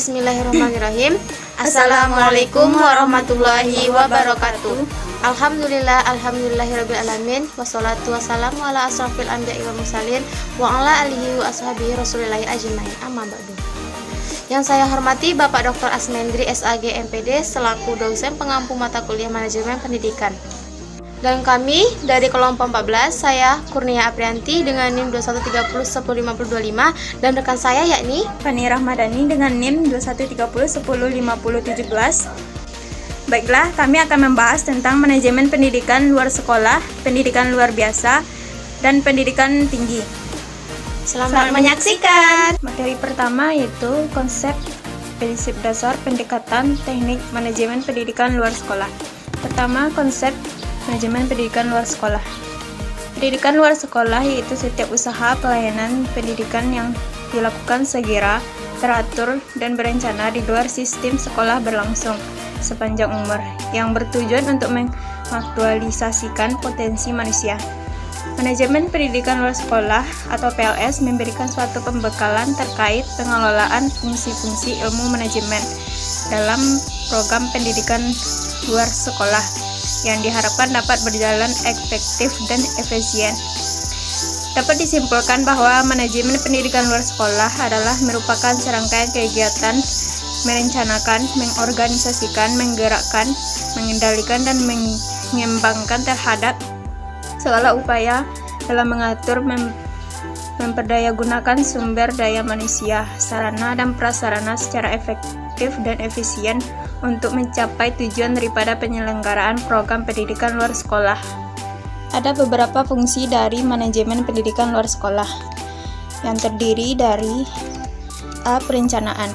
Bismillahirrahmanirrahim. Assalamualaikum warahmatullahi wabarakatuh. Alhamdulillahirrabbilalamin. Wassalatu wassalamu ala asrafil anbiya'i wal mursalin wa ala alihi wa ashabihi rasulillahi ajmain. Amma ba'du. Yang saya hormati Bapak Dr. Asmendri SAG MPD selaku dosen pengampu mata kuliah manajemen pendidikan. Dan kami dari kelompok 14, saya Kurnia Aprianti dengan NIM 2130105025 dan rekan saya yakni Fani Rahmadani dengan NIM 2130105017. Baiklah, kami akan membahas tentang manajemen pendidikan luar sekolah, pendidikan luar biasa, dan pendidikan tinggi. Selamat menyaksikan. Materi pertama yaitu konsep prinsip dasar pendekatan teknik manajemen pendidikan luar sekolah. Pertama, konsep manajemen pendidikan luar sekolah. Pendidikan luar sekolah yaitu setiap usaha pelayanan pendidikan yang dilakukan segera, teratur, dan berencana di luar sistem sekolah berlangsung sepanjang umur, yang bertujuan untuk mengaktualisasikan potensi manusia. Manajemen pendidikan luar sekolah atau PLS memberikan suatu pembekalan terkait pengelolaan fungsi-fungsi ilmu manajemen dalam program pendidikan luar sekolah yang diharapkan dapat berjalan efektif dan efisien. Dapat disimpulkan bahwa manajemen pendidikan luar sekolah adalah merupakan serangkaian kegiatan merencanakan, mengorganisasikan, menggerakkan, mengendalikan, dan mengembangkan terhadap segala upaya dalam mengatur memperdayagunakan sumber daya manusia, sarana dan prasarana secara efektif dan efisien untuk mencapai tujuan daripada penyelenggaraan program pendidikan luar sekolah. Ada beberapa fungsi dari manajemen pendidikan luar sekolah yang terdiri dari A. Perencanaan.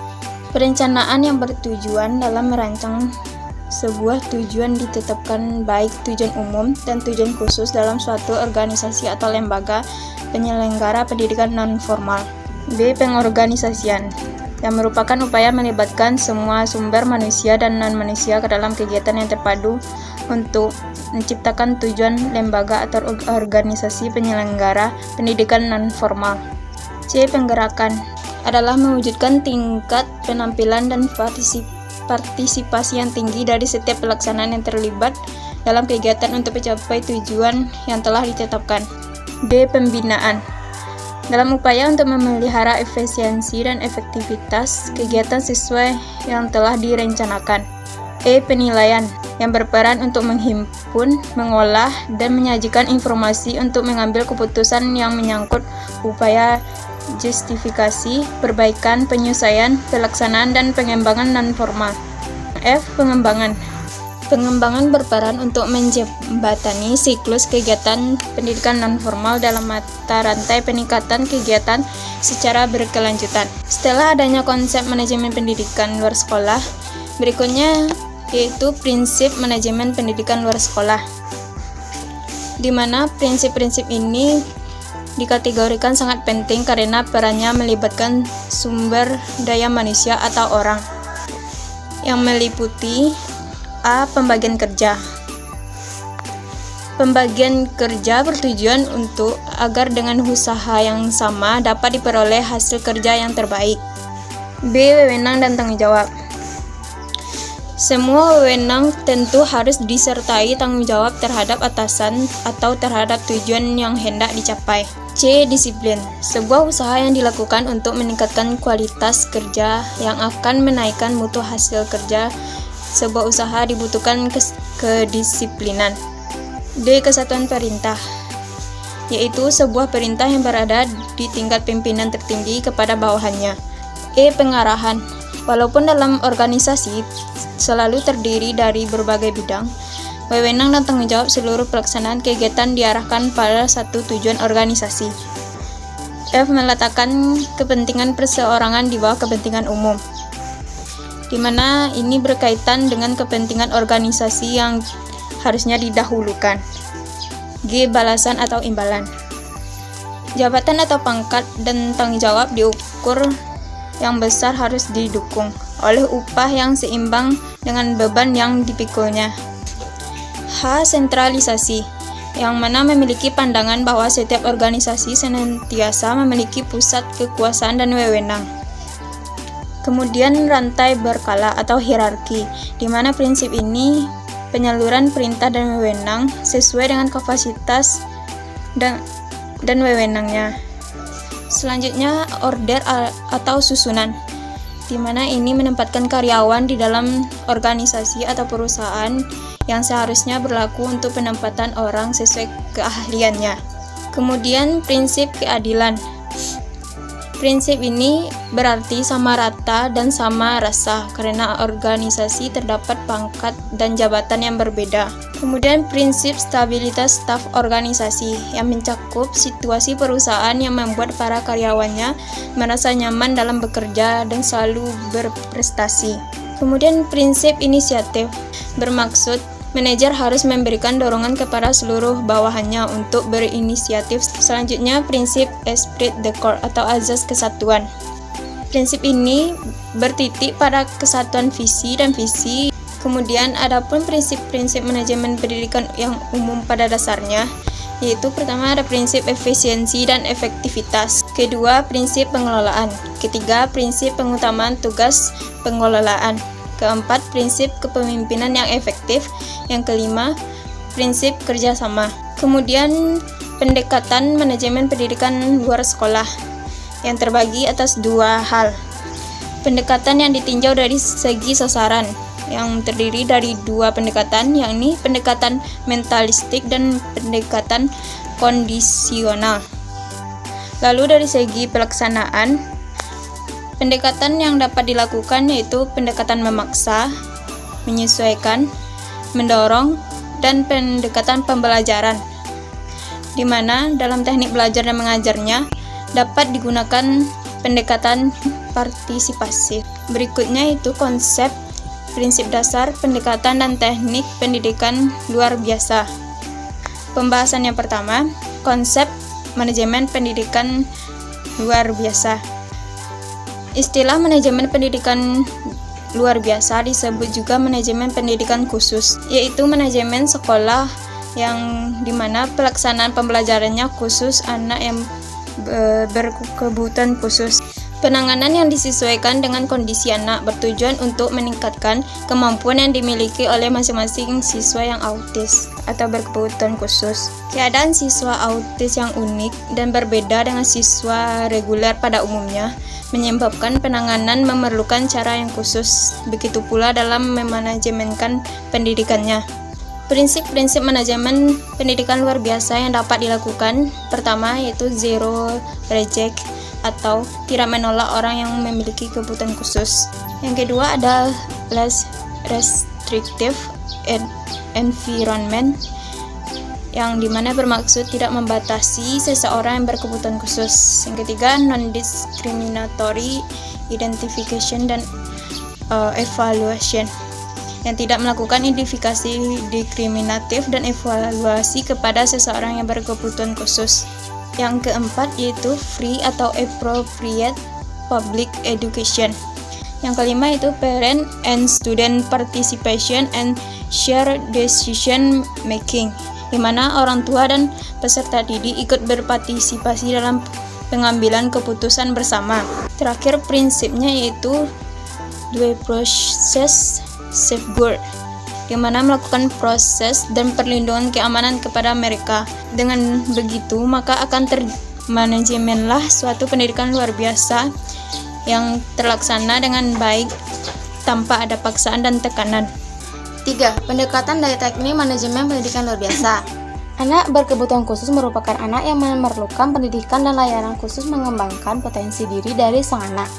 Perencanaan yang bertujuan dalam merancang sebuah tujuan ditetapkan baik tujuan umum dan tujuan khusus dalam suatu organisasi atau lembaga penyelenggara pendidikan non-formal. B. Pengorganisasian, yang merupakan upaya melibatkan semua sumber manusia dan non-manusia ke dalam kegiatan yang terpadu untuk menciptakan tujuan lembaga atau organisasi penyelenggara pendidikan non-formal. C. Penggerakan, adalah mewujudkan tingkat penampilan dan partisipasi yang tinggi dari setiap pelaksanaan yang terlibat dalam kegiatan untuk mencapai tujuan yang telah ditetapkan. D. Pembinaan, dalam upaya untuk memelihara efisiensi dan efektivitas kegiatan sesuai yang telah direncanakan. E. Penilaian, yang berperan untuk menghimpun, mengolah, dan menyajikan informasi untuk mengambil keputusan yang menyangkut upaya justifikasi, perbaikan, penyelesaian, pelaksanaan, dan pengembangan non-formal. F. Pengembangan. Pengembangan berperan untuk menjembatani siklus kegiatan pendidikan non-formal dalam mata rantai peningkatan kegiatan secara berkelanjutan. Setelah adanya konsep manajemen pendidikan luar sekolah, berikutnya yaitu prinsip manajemen pendidikan luar sekolah, di mana prinsip-prinsip ini dikategorikan sangat penting karena perannya melibatkan sumber daya manusia atau orang, yang meliputi A. Pembagian kerja. Pembagian kerja bertujuan untuk agar dengan usaha yang sama dapat diperoleh hasil kerja yang terbaik. B. Wewenang dan tanggung jawab. Semua wewenang tentu harus disertai tanggung jawab terhadap atasan atau terhadap tujuan yang hendak dicapai. C. Disiplin, sebuah usaha yang dilakukan untuk meningkatkan kualitas kerja yang akan menaikkan mutu hasil kerja. Sebuah usaha dibutuhkan kedisiplinan. D. Kesatuan perintah, yaitu sebuah perintah yang berada di tingkat pimpinan tertinggi kepada bawahannya. E. Pengarahan, walaupun dalam organisasi selalu terdiri dari berbagai bidang, wewenang dan tanggung jawab seluruh pelaksanaan kegiatan diarahkan pada satu tujuan organisasi. F. Meletakkan kepentingan perseorangan di bawah kepentingan umum, di mana ini berkaitan dengan kepentingan organisasi yang harusnya didahulukan. G. Balasan atau imbalan. Jabatan atau pangkat dan tanggung jawab diukur yang besar harus didukung oleh upah yang seimbang dengan beban yang dipikulnya. H. Sentralisasi, yang mana memiliki pandangan bahwa setiap organisasi senantiasa memiliki pusat kekuasaan dan wewenang. Kemudian rantai berkala atau hierarki, di mana prinsip ini penyaluran perintah dan wewenang sesuai dengan kapasitas dan wewenangnya. Selanjutnya order atau susunan, di mana ini menempatkan karyawan di dalam organisasi atau perusahaan yang seharusnya berlaku untuk penempatan orang sesuai keahliannya. Kemudian prinsip keadilan. Prinsip ini berarti sama rata dan sama rasa karena organisasi terdapat pangkat dan jabatan yang berbeda. Kemudian prinsip stabilitas staf organisasi yang mencakup situasi perusahaan yang membuat para karyawannya merasa nyaman dalam bekerja dan selalu berprestasi. Kemudian prinsip inisiatif bermaksud manajer harus memberikan dorongan kepada seluruh bawahannya untuk berinisiatif. Selanjutnya, prinsip esprit de corps atau azas kesatuan. Prinsip ini bertitik pada kesatuan visi dan visi. Kemudian, adapun prinsip-prinsip manajemen pendidikan yang umum pada dasarnya, yaitu pertama ada prinsip efisiensi dan efektivitas. Kedua, prinsip pengelolaan. Ketiga, prinsip pengutamaan tugas pengelolaan. Keempat, prinsip kepemimpinan yang efektif. Yang kelima, prinsip kerjasama. Kemudian, pendekatan manajemen pendidikan luar sekolah yang terbagi atas dua hal. Pendekatan yang ditinjau dari segi sasaran yang terdiri dari dua pendekatan, yakni pendekatan mentalistik dan pendekatan kondisional. Lalu dari segi pelaksanaan, pendekatan yang dapat dilakukan yaitu pendekatan memaksa, menyesuaikan, mendorong, dan pendekatan pembelajaran, di mana dalam teknik belajar dan mengajarnya dapat digunakan pendekatan partisipasi. Berikutnya itu konsep, prinsip dasar, pendekatan, dan teknik pendidikan luar biasa. Pembahasan yang pertama, konsep manajemen pendidikan luar biasa. Istilah manajemen pendidikan luar biasa disebut juga manajemen pendidikan khusus, yaitu manajemen sekolah yang dimana pelaksanaan pembelajarannya khusus anak yang berkebutuhan khusus. Penanganan yang disesuaikan dengan kondisi anak bertujuan untuk meningkatkan kemampuan yang dimiliki oleh masing-masing siswa yang autis atau berkebutuhan khusus. Keadaan siswa autis yang unik dan berbeda dengan siswa reguler pada umumnya menyebabkan penanganan memerlukan cara yang khusus. Begitu pula dalam memanajemenkan pendidikannya. Prinsip-prinsip manajemen pendidikan luar biasa yang dapat dilakukan, pertama yaitu zero reject atau tidak menolak orang yang memiliki kebutuhan khusus. Yang kedua ada less restrictive environment, yang dimana bermaksud tidak membatasi seseorang yang berkebutuhan khusus. Yang ketiga, non-discriminatory identification dan evaluation, yang tidak melakukan identifikasi diskriminatif dan evaluasi kepada seseorang yang berkebutuhan khusus. Yang keempat yaitu free atau appropriate public education. Yang kelima itu parent and student participation and shared decision making, di mana orang tua dan peserta didik ikut berpartisipasi dalam pengambilan keputusan bersama. Terakhir prinsipnya yaitu due process safeguard, di mana melakukan proses dan perlindungan keamanan kepada mereka. Dengan begitu, maka akan termanajemenlah suatu pendidikan luar biasa yang terlaksana dengan baik tanpa ada paksaan dan tekanan. 3. Pendekatan dari teknik manajemen pendidikan luar biasa. Anak berkebutuhan khusus merupakan anak yang memerlukan pendidikan dan layanan khusus mengembangkan potensi diri dari sang anak.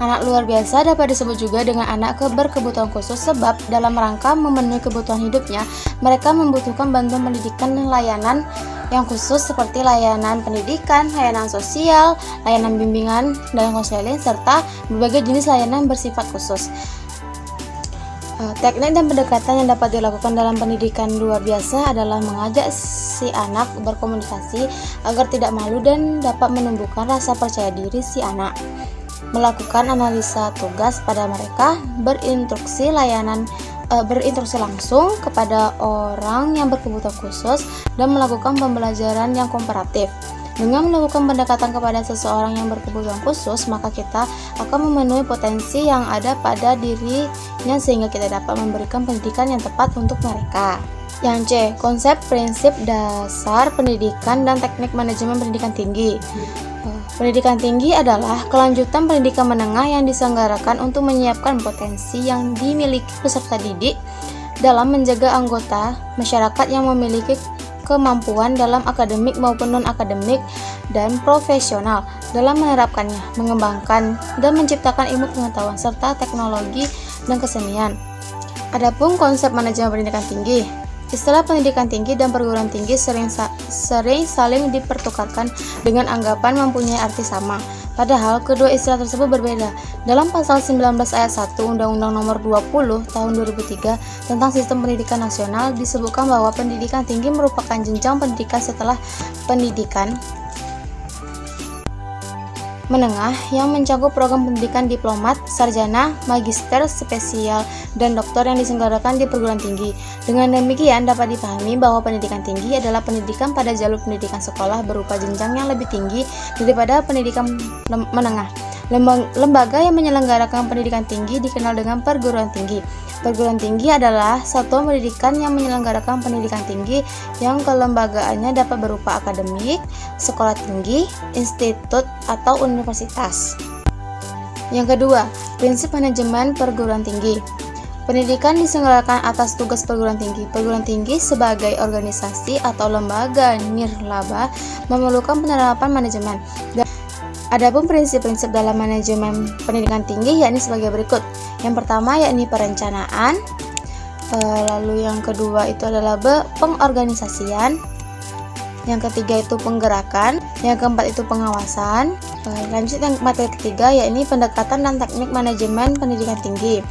Anak luar biasa dapat disebut juga dengan anak berkebutuhan khusus sebab dalam rangka memenuhi kebutuhan hidupnya, mereka membutuhkan bantuan pendidikan dan layanan yang khusus seperti layanan pendidikan, layanan sosial, layanan bimbingan dan konseling, serta berbagai jenis layanan bersifat khusus. Teknik dan pendekatan yang dapat dilakukan dalam pendidikan luar biasa adalah mengajak si anak berkomunikasi agar tidak malu dan dapat menumbuhkan rasa percaya diri si anak, melakukan analisa tugas pada mereka, berinstruksi langsung kepada orang yang berkebutuhan khusus, dan melakukan pembelajaran yang komparatif. Dengan melakukan pendekatan kepada seseorang yang berkebutuhan khusus, maka kita akan memenuhi potensi yang ada pada dirinya sehingga kita dapat memberikan pendidikan yang tepat untuk mereka. Yang C. Konsep prinsip dasar pendidikan dan teknik manajemen pendidikan tinggi. Pendidikan tinggi adalah kelanjutan pendidikan menengah yang diselenggarakan untuk menyiapkan potensi yang dimiliki peserta didik dalam menjaga anggota masyarakat yang memiliki kemampuan dalam akademik maupun non-akademik dan profesional dalam menerapkannya, mengembangkan dan menciptakan ilmu pengetahuan serta teknologi dan kesenian. Adapun konsep manajemen pendidikan tinggi, istilah pendidikan tinggi dan perguruan tinggi sering saling dipertukarkan dengan anggapan mempunyai arti sama. Padahal kedua istilah tersebut berbeda. Dalam pasal 19 ayat 1 Undang-Undang Nomor 20 Tahun 2003 tentang Sistem Pendidikan Nasional disebutkan bahwa pendidikan tinggi merupakan jenjang pendidikan setelah pendidikan menengah yang mencakup program pendidikan diplomat, sarjana, magister, spesial, dan doktor yang diselenggarakan di perguruan tinggi. Dengan demikian dapat dipahami bahwa pendidikan tinggi adalah pendidikan pada jalur pendidikan sekolah berupa jenjang yang lebih tinggi daripada pendidikan menengah. Lembaga yang menyelenggarakan pendidikan tinggi dikenal dengan perguruan tinggi. Perguruan tinggi adalah satuan pendidikan yang menyelenggarakan pendidikan tinggi yang kelembagaannya dapat berupa akademik, sekolah tinggi, institut, atau universitas. Yang kedua, prinsip manajemen perguruan tinggi. Pendidikan diselenggarakan atas tugas perguruan tinggi. Perguruan tinggi sebagai organisasi atau lembaga nirlaba memerlukan penerapan manajemen. Adapun prinsip-prinsip dalam manajemen pendidikan tinggi yakni sebagai berikut. Yang pertama yakni perencanaan, lalu yang kedua itu adalah pengorganisasian, yang ketiga itu penggerakan, yang keempat itu pengawasan. Lanjut yang materi ketiga yakni pendekatan dan teknik manajemen pendidikan tinggi.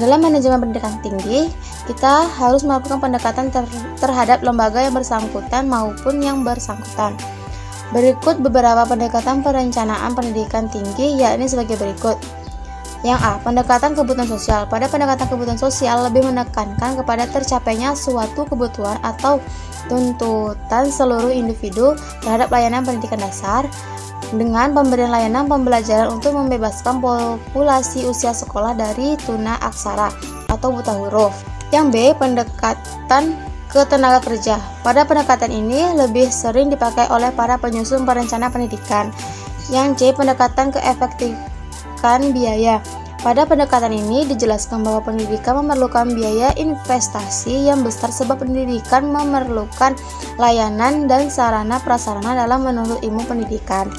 Dalam manajemen pendidikan tinggi, kita harus melakukan pendekatan terhadap lembaga yang bersangkutan maupun yang bersangkutan. Berikut beberapa pendekatan perencanaan pendidikan tinggi yakni sebagai berikut. Yang A. Pendekatan kebutuhan sosial. Pada pendekatan kebutuhan sosial lebih menekankan kepada tercapainya suatu kebutuhan atau tuntutan seluruh individu terhadap layanan pendidikan dasar dengan pemberian layanan pembelajaran untuk membebaskan populasi usia sekolah dari tuna aksara atau buta huruf. Yang B. Pendekatan ke tenaga kerja. Pada pendekatan ini lebih sering dipakai oleh para penyusun perencana pendidikan. Yang C. Pendekatan ke efektifan biaya. Pada pendekatan ini dijelaskan bahwa pendidikan memerlukan biaya investasi yang besar sebab pendidikan memerlukan layanan dan sarana prasarana dalam menuntut ilmu pendidikan.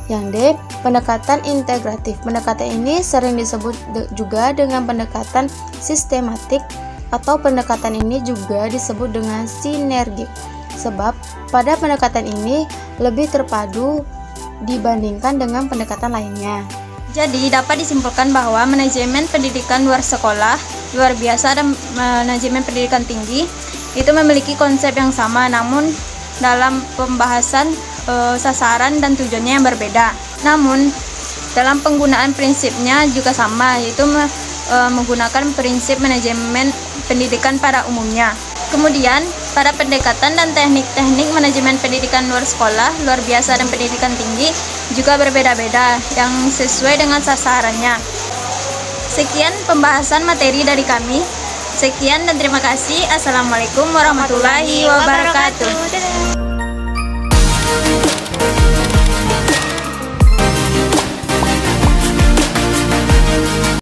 Yang D. Pendekatan integratif. Pendekatan ini sering disebut juga dengan pendekatan sistematik atau pendekatan ini juga disebut dengan sinergik sebab pada pendekatan ini lebih terpadu dibandingkan dengan pendekatan lainnya. Jadi dapat disimpulkan bahwa manajemen pendidikan luar sekolah, luar biasa dan manajemen pendidikan tinggi itu memiliki konsep yang sama namun dalam pembahasan sasaran dan tujuannya yang berbeda. Namun dalam penggunaan prinsipnya juga sama, yaitu menggunakan prinsip manajemen pendidikan pada umumnya. Kemudian, pada pendekatan dan teknik-teknik manajemen pendidikan luar sekolah, luar biasa dan pendidikan tinggi juga berbeda-beda yang sesuai dengan sasarannya. Sekian pembahasan materi dari kami. Sekian dan terima kasih. Assalamualaikum warahmatullahi wabarakatuh.